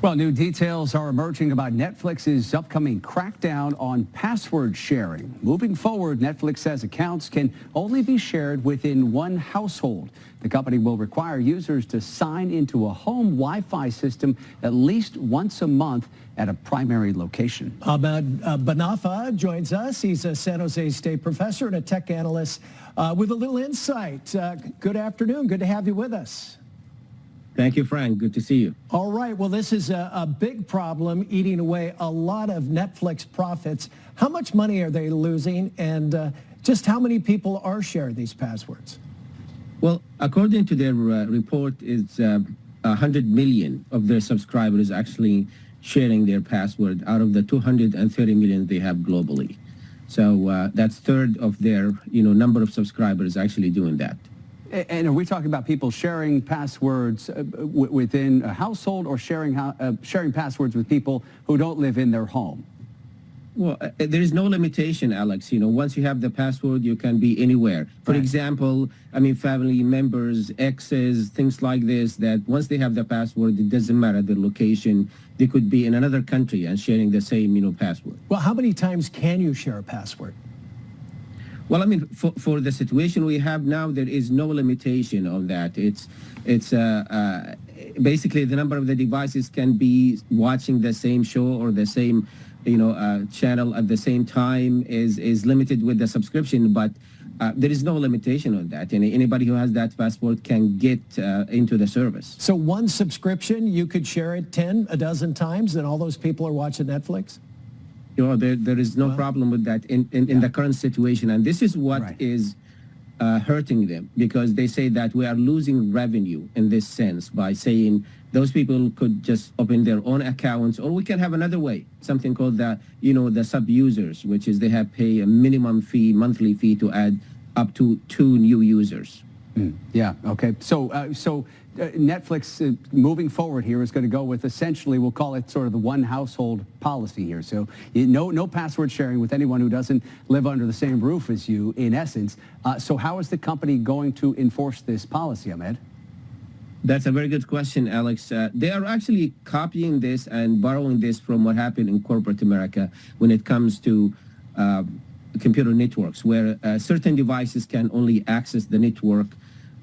Well, new details are emerging about Netflix's upcoming crackdown on password sharing. Moving forward, Netflix says accounts can only be shared within one household. The company will require users to sign into a home Wi-Fi system at least once a month at a primary location. Ahmed Banafa joins us. He's a San Jose State professor and a tech analyst with a little insight. Good afternoon. Good to have you with us. Thank you, Frank. Good to see you. All right. Well, this is a big problem eating away a lot of Netflix profits. How much money are they losing, and just how many people are sharing these passwords? Well, according to their report, it's 100 million of their subscribers actually sharing their password out of the 230 million they have globally. So that's third of their number of subscribers actually doing that. And are we talking about people sharing passwords within a household, or sharing passwords with people who don't live in their home? Well, there is no limitation, Alex. Once you have the password, you can be anywhere. For example, family members, exes, things like this, that once they have the password, it doesn't matter the location. They could be in another country and sharing the same, password. Well, how many times can you share a password? Well, for the situation we have now, there is no limitation on that. It's basically the number of the devices can be watching the same show or the same, channel at the same time is limited with the subscription, but there is no limitation on that. And anybody who has that password can get into the service. So one subscription, you could share it 10, a dozen times, and all those people are watching Netflix? There is no problem with that in the current situation. And this is what is hurting them, because they say that we are losing revenue in this sense by saying those people could just open their own accounts, or we can have another way, something called the sub-users, which is they have pay a minimum fee, monthly fee to add up to 2 new users. Yeah, okay. So Netflix, moving forward here, is going to go with essentially, we'll call it sort of the one household policy here. So no password sharing with anyone who doesn't live under the same roof as you, in essence. So how is the company going to enforce this policy, Ahmed? That's a very good question, Alex. They are actually copying this and borrowing this from what happened in corporate America when it comes to computer networks, where certain devices can only access the network.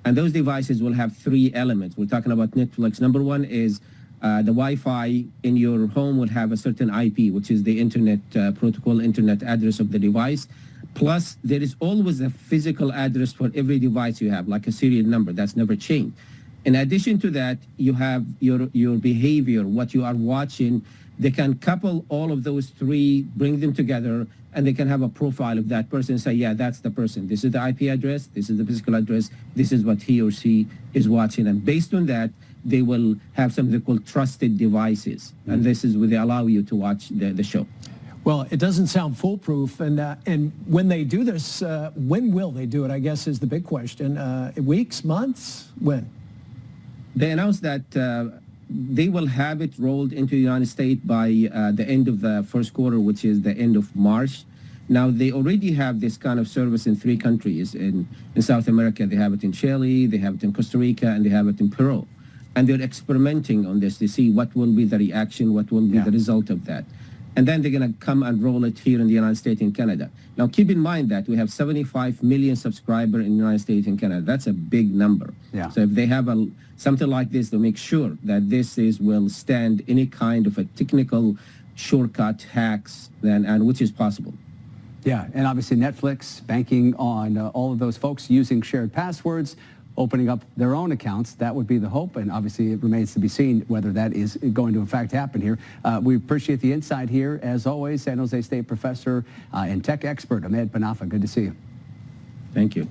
And those devices will have 3 elements. We're talking about Netflix. Number one is the Wi-Fi in your home will have a certain IP, which is the internet protocol, internet address of the device. Plus, there is always a physical address for every device you have, like a serial number. That's never changed. In addition to that, you have your behavior, what you are watching. They can couple all of those 3, bring them together, and they can have a profile of that person and say, yeah, that's the person. This is the IP address. This is the physical address. This is what he or she is watching. And based on that, they will have something called trusted devices. And this is where they allow you to watch the show. Well, it doesn't sound foolproof. And when they do this, when will they do it, I guess, is the big question. Weeks, months, when? They announced that they will have it rolled into the United States by the end of the first quarter, which is the end of March. Now, they already have this kind of service in 3 countries. In South America, they have it in Chile, they have it in Costa Rica, and they have it in Peru. And they're experimenting on this to see what will be the reaction, what will be the result of that. And then they're going to come and roll it here in the United States and Canada. Now, keep in mind that we have 75 million subscribers in the United States and Canada. That's a big number. Yeah. So if they have something like this, they'll make sure that this will stand any kind of a technical shortcut hacks, and which is possible. Yeah, and obviously Netflix banking on all of those folks using shared passwords, opening up their own accounts. That would be the hope, and obviously it remains to be seen whether that is going to in fact happen here. We appreciate the insight here, as always. San Jose State professor and tech expert Ahmed Banafa. Good to see you. Thank you.